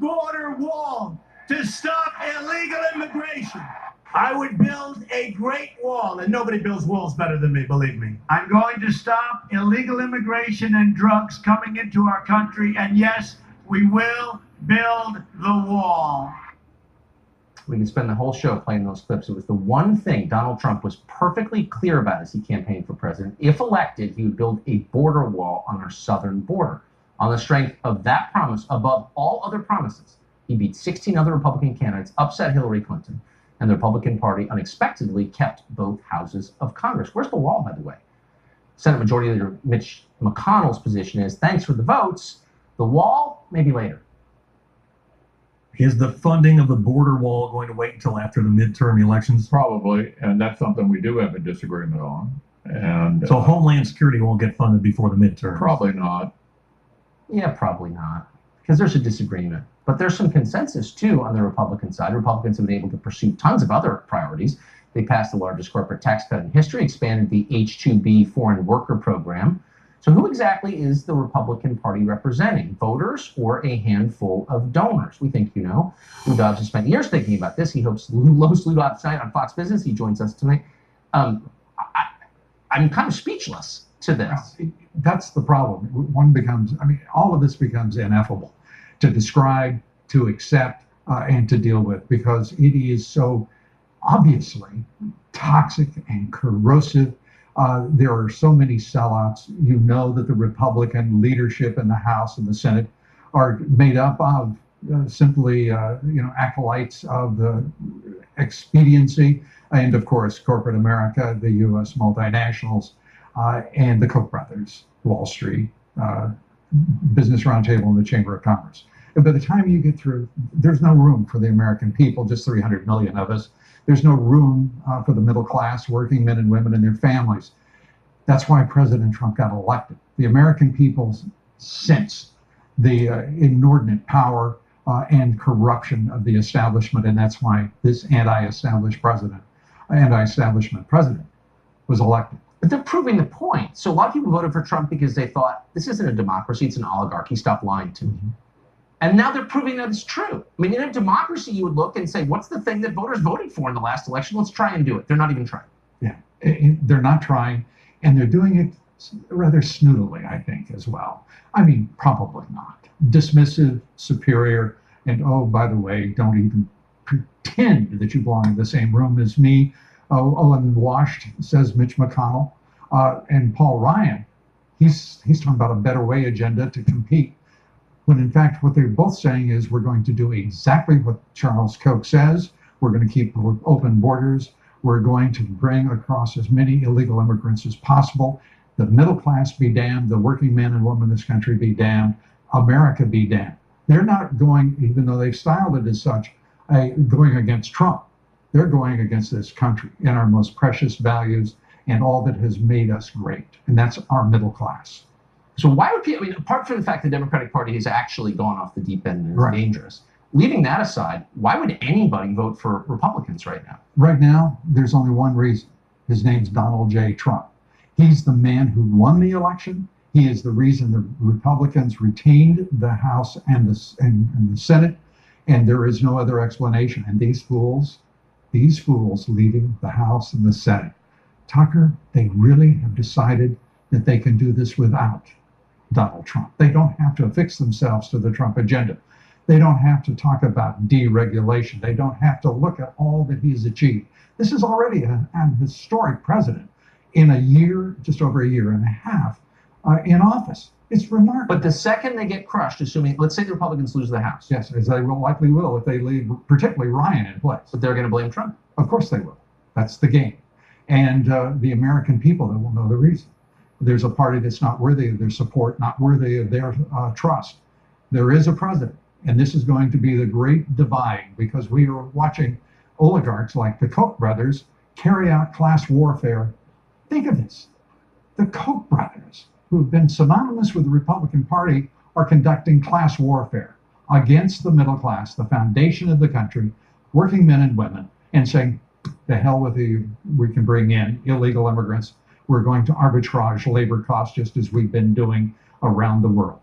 border wall to stop illegal immigration. I would build a great wall, and nobody builds walls better than me, believe me. I'm going to stop illegal immigration and drugs coming into our country, and yes, we will build the wall. We can spend the whole show playing those clips. It was the one thing Donald Trump was perfectly clear about as he campaigned for president. If elected, he would build a border wall on our southern border. On the strength of that promise, above all other promises, he beat 16 other Republican candidates, upset Hillary Clinton, and the Republican Party unexpectedly kept both houses of Congress. Where's the wall, by the way? Senate Majority Leader Mitch McConnell's position is, thanks for the votes, the wall, maybe later. Is the funding of the border wall going to wait until after the midterm elections? Probably, and that's something we do have a disagreement on. And so Homeland Security won't get funded before the midterm? Probably not. Yeah, probably not, because there's a disagreement. But there's some consensus, too, on the Republican side. Republicans have been able to pursue tons of other priorities. They passed the largest corporate tax cut in history, expanded the H-2B foreign worker program. So who exactly is the Republican Party representing? Voters or a handful of donors? We think you know. Lou Dobbs has spent years thinking about this. He hosts Lou Dobbs tonight on Fox Business. He joins us tonight. I'm kind of speechless to this. That's the problem. One becomes, I mean, all of this becomes ineffable to describe, to accept, and to deal with, because it is so obviously toxic and corrosive. There are so many sellouts. You know that the Republican leadership in the House and the Senate are made up of simply, acolytes of the expediency, and of course, corporate America, the U.S. multinationals, and the Koch brothers, Wall Street, Business Roundtable, and the Chamber of Commerce. And by the time you get through, there's no room for the American people, just 300 million of us. There's no room for the middle class, working men and women and their families. That's why President Trump got elected. The American people sense the inordinate power and corruption of the establishment, and that's why this anti-establishment president was elected. But they're proving the point. So a lot of people voted for Trump because they thought, this isn't a democracy, it's an oligarchy, stop lying to me. Mm-hmm. And now they're proving that it's true. I mean, in a democracy, you would look and say, what's the thing that voters voted for in the last election? Let's try and do it. They're not even trying. Yeah, they're not trying, and they're doing it rather snootily, I think, as well. I mean, probably not. Dismissive, superior, and oh, by the way, don't even pretend that you belong in the same room as me. Oh, unwashed, says Mitch McConnell. And Paul Ryan, he's talking about a better way agenda to compete, when in fact what they're both saying is we're going to do exactly what Charles Koch says. We're going to keep open borders. We're going to bring across as many illegal immigrants as possible. The middle class be damned. The working men and women in this country be damned. America be damned. They're not going, even though they've styled it as such, going against Trump. They're going against this country and our most precious values and all that has made us great. And that's our middle class. So why would people, I mean, apart from the fact the Democratic Party has actually gone off the deep end and is right. dangerous, leaving that aside, why would anybody vote for Republicans right now? Right now, there's only one reason. His name's Donald J. Trump. He's the man who won the election. He is the reason the Republicans retained the House and the Senate, and there is no other explanation. And these fools leaving the House and the Senate, Tucker, they really have decided that they can do this without Donald Trump. They don't have to affix themselves to the Trump agenda. They don't have to talk about deregulation. They don't have to look at all that he's achieved. This is already an historic president in a year, just over a year and a half in office. It's remarkable. But the second they get crushed, assuming, let's say the Republicans lose the House. Yes, as they likely will if they leave, particularly Ryan in place. But they're going to blame Trump. Of course they will. That's the game. And the American people that will know the reason. There's a party that's not worthy of their support, not worthy of their trust. There is a president, and this is going to be the great divide, because we are watching oligarchs like the Koch brothers carry out class warfare. Think of this. The Koch brothers, who have been synonymous with the Republican Party, are conducting class warfare against the middle class, the foundation of the country, working men and women, and saying, the hell with you, we can bring in illegal immigrants. We're going to arbitrage labor costs just as we've been doing around the world.